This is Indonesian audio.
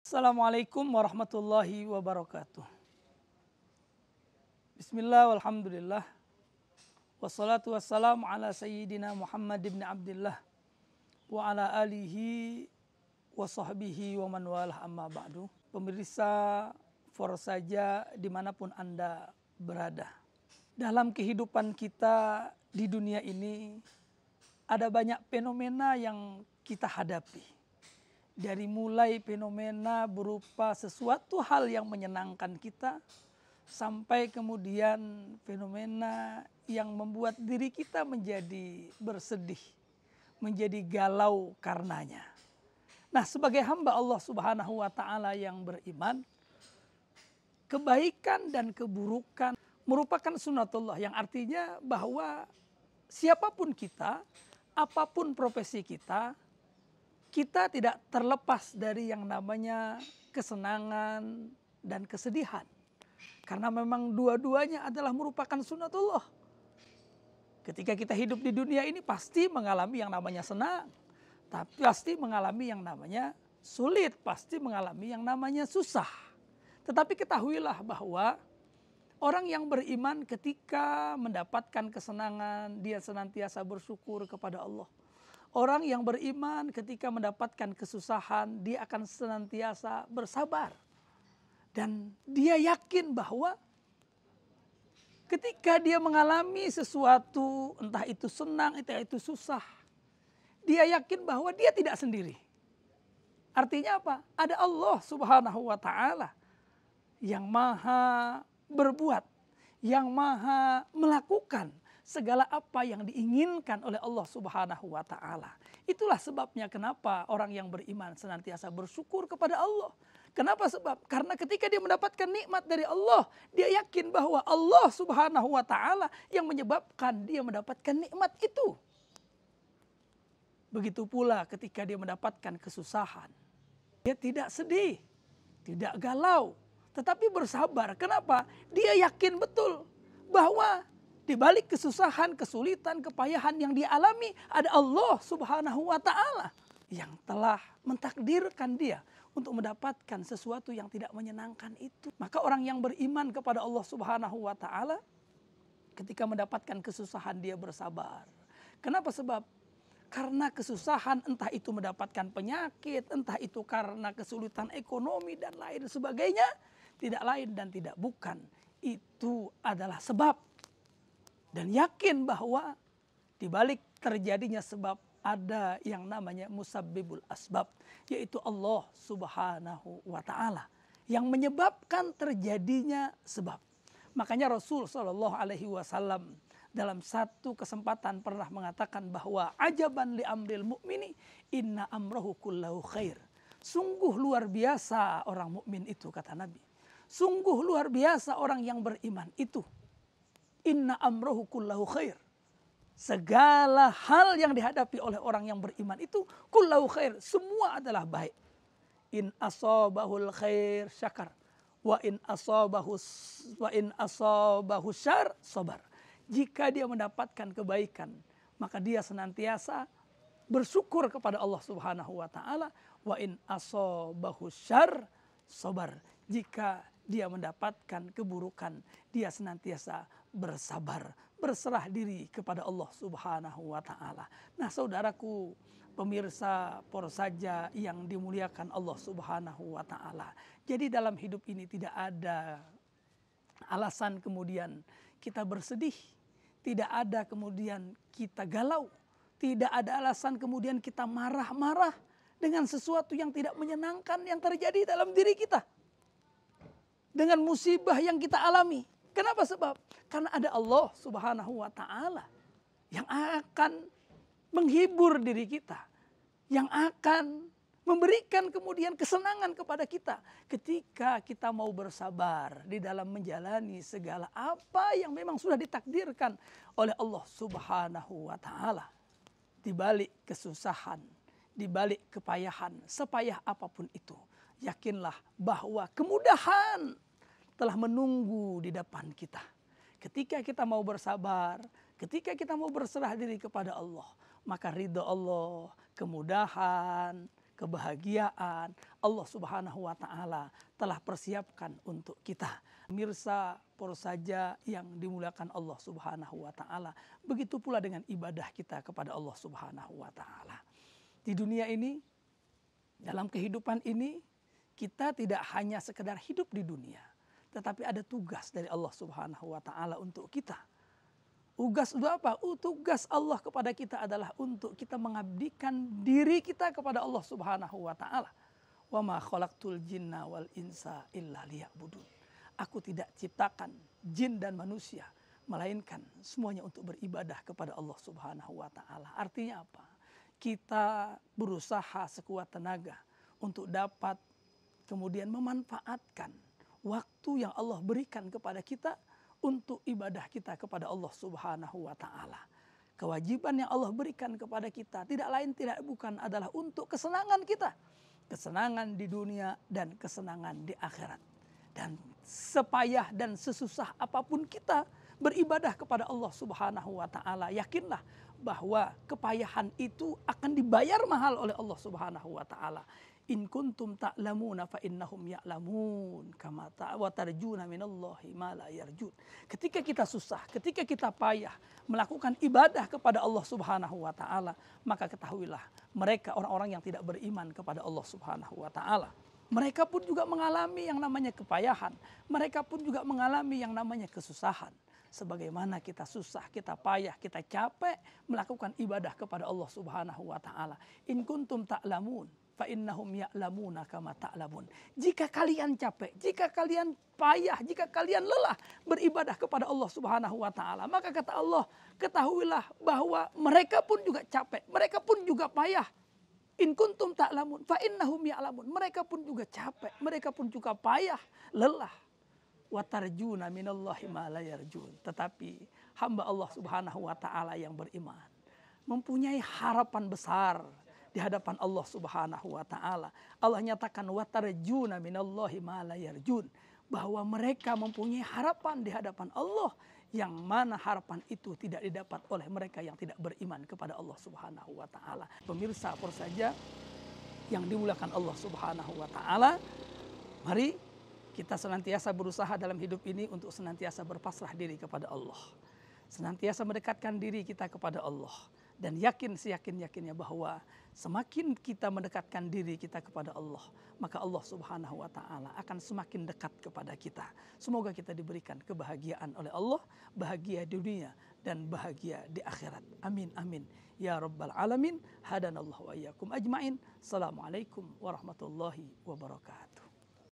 Assalamualaikum warahmatullahi wabarakatuh. Bismillah walhamdulillah. Wassalatu wassalamu ala sayyidina Muhammad ibn Abdullah wa ala alihi wa sahbihi wa man walah amma ba'du. Pemirsa Forsaja dimanapun Anda berada. Dalam kehidupan kita di dunia ini ada banyak fenomena yang kita hadapi. Dari mulai fenomena berupa sesuatu hal yang menyenangkan kita, sampai kemudian fenomena yang membuat diri kita menjadi bersedih, menjadi galau karenanya. Nah, sebagai hamba Allah Subhanahu wa Ta'ala yang beriman, kebaikan dan keburukan merupakan sunatullah, yang artinya bahwa siapapun kita, apapun profesi kita, kita tidak terlepas dari yang namanya kesenangan dan kesedihan. Karena memang dua-duanya adalah merupakan sunatullah. Ketika kita hidup di dunia ini pasti mengalami yang namanya senang, tapi pasti mengalami yang namanya sulit, pasti mengalami yang namanya susah. Tetapi ketahuilah bahwa orang yang beriman ketika mendapatkan kesenangan, dia senantiasa bersyukur kepada Allah. Orang yang beriman ketika mendapatkan kesusahan, dia akan senantiasa bersabar. Dan dia yakin bahwa ketika dia mengalami sesuatu, entah itu senang, entah itu susah, dia yakin bahwa dia tidak sendiri. Artinya apa? Ada Allah Subhanahu wa Ta'ala yang maha berbuat, yang maha melakukan segala apa yang diinginkan oleh Allah Subhanahu wa Ta'ala. Itulah sebabnya kenapa orang yang beriman senantiasa bersyukur kepada Allah. Kenapa sebab? Karena ketika dia mendapatkan nikmat dari Allah, dia yakin bahwa Allah Subhanahu wa Ta'ala yang menyebabkan dia mendapatkan nikmat itu. Begitu pula ketika dia mendapatkan kesusahan, dia tidak sedih, tidak galau, tetapi bersabar. Kenapa? Dia yakin betul bahwa di balik kesusahan, kesulitan, kepayahan yang dia alami, ada Allah Subhanahu wa Ta'ala yang telah mentakdirkan dia untuk mendapatkan sesuatu yang tidak menyenangkan itu. Maka orang yang beriman kepada Allah Subhanahu wa Ta'ala, ketika mendapatkan kesusahan dia bersabar. Kenapa sebab? Karena kesusahan, entah itu mendapatkan penyakit, entah itu karena kesulitan ekonomi dan lain sebagainya, tidak lain dan tidak bukan, itu adalah sebab. Dan yakin bahwa di balik terjadinya sebab ada yang namanya musabbibul asbab, yaitu Allah Subhanahu wa Ta'ala yang menyebabkan terjadinya sebab. Makanya Rasul Shallallahu Alaihi Wasallam dalam satu kesempatan pernah mengatakan bahwa ajaban li amril mu'mini inna amrahu kullahu khair. Sungguh luar biasa orang mukmin itu, kata Nabi. Sungguh luar biasa orang yang beriman itu. Inna amrohu kullahu khair. Segala hal yang dihadapi oleh orang yang beriman itu kullahu khair, semua adalah baik. In asabahul khair syakar, wa in asabahu syar sabar. Jika dia mendapatkan kebaikan, maka dia senantiasa bersyukur kepada Allah Subhanahu wa Ta'ala. Wa in asabahu syar sabar. Jika dia mendapatkan keburukan, dia senantiasa bersabar, berserah diri kepada Allah Subhanahu wa Ta'ala. Nah, saudaraku, pemirsa Forsaja yang dimuliakan Allah Subhanahu wa Ta'ala. Jadi dalam hidup ini tidak ada alasan kemudian kita bersedih, tidak ada kemudian kita galau, tidak ada alasan kemudian kita marah-marah dengan sesuatu yang tidak menyenangkan yang terjadi dalam diri kita. Dengan musibah yang kita alami. Kenapa sebab? Karena ada Allah Subhanahu wa Ta'ala yang akan menghibur diri kita, yang akan memberikan kemudian kesenangan kepada kita ketika kita mau bersabar di dalam menjalani segala apa yang memang sudah ditakdirkan oleh Allah Subhanahu wa Ta'ala. Di balik kesusahan, di balik kepayahan, sepayah apapun itu, yakinlah bahwa kemudahan telah menunggu di depan kita. Ketika kita mau bersabar, ketika kita mau berserah diri kepada Allah, maka ridho Allah, kemudahan, kebahagiaan Allah Subhanahu wa taala telah persiapkan untuk kita. Pemirsa, por saja yang dimuliakan Allah Subhanahu wa taala, begitu pula dengan ibadah kita kepada Allah Subhanahu wa taala. Di dunia ini, dalam kehidupan ini, kita tidak hanya sekedar hidup di dunia, tetapi ada tugas dari Allah Subhanahu wa taala untuk kita. Tugas itu apa? Tugas Allah kepada kita adalah untuk kita mengabdikan diri kita kepada Allah Subhanahu wa taala. Wa ma khalaqtul jinna wal insa illa liya'budun. Aku tidak ciptakan jin dan manusia melainkan semuanya untuk beribadah kepada Allah Subhanahu wa taala. Artinya apa? Kita berusaha sekuat tenaga untuk dapat kemudian memanfaatkan waktu yang Allah berikan kepada kita untuk ibadah kita kepada Allah Subhanahu wa taala. Kewajiban yang Allah berikan kepada kita tidak lain tidak bukan adalah untuk kesenangan kita. Kesenangan di dunia dan kesenangan di akhirat. Dan sepayah dan sesusah apapun kita beribadah kepada Allah Subhanahu wa taala, yakinlah bahwa kepayahan itu akan dibayar mahal oleh Allah Subhanahu wa taala. In kuntum ta'lamuna fa innahum ya'lamun kama wa tarjuna minallahi ma la yarjun. Ketika kita susah, ketika kita payah melakukan ibadah kepada Allah Subhanahu wa taala, maka ketahuilah mereka orang-orang yang tidak beriman kepada Allah Subhanahu wa taala. Mereka pun juga mengalami yang namanya kepayahan. Mereka pun juga mengalami yang namanya kesusahan. Sebagaimana kita susah, kita payah, kita capek melakukan ibadah kepada Allah Subhanahu wa taala. In kuntum ta'lamun fa innahum ya'lamuna kama ta'lamun. Jika kalian capek, jika kalian payah, jika kalian lelah beribadah kepada Allah Subhanahu wa taala, maka kata Allah, ketahuilah bahwa mereka pun juga capek, mereka pun juga payah. In kuntum ta'lamun fa innahum ya'lamun. Mereka pun juga capek, mereka pun juga payah, lelah. Wa tarjuna minallahi ma la yarjun. Tetapi hamba Allah Subhanahu wa taala yang beriman mempunyai harapan besar di hadapan Allah Subhanahu wa taala. Allah nyatakan wa tarjuna minallahi ma la yarjun, bahwa mereka mempunyai harapan di hadapan Allah yang mana harapan itu tidak didapat oleh mereka yang tidak beriman kepada Allah Subhanahu wa taala. Pemirsa por saja yang dimuliakan Allah Subhanahu wa taala, mari kita senantiasa berusaha dalam hidup ini untuk senantiasa berpasrah diri kepada Allah. Senantiasa mendekatkan diri kita kepada Allah. Dan yakin seyakin-yakinnya bahwa semakin kita mendekatkan diri kita kepada Allah, maka Allah Subhanahu wa taala akan semakin dekat kepada kita. Semoga kita diberikan kebahagiaan oleh Allah, bahagia di dunia dan bahagia di akhirat. Amin amin ya rabbal alamin. Hadanallahu wa iyyakum ajmain. Assalamualaikum warahmatullahi wabarakatuh.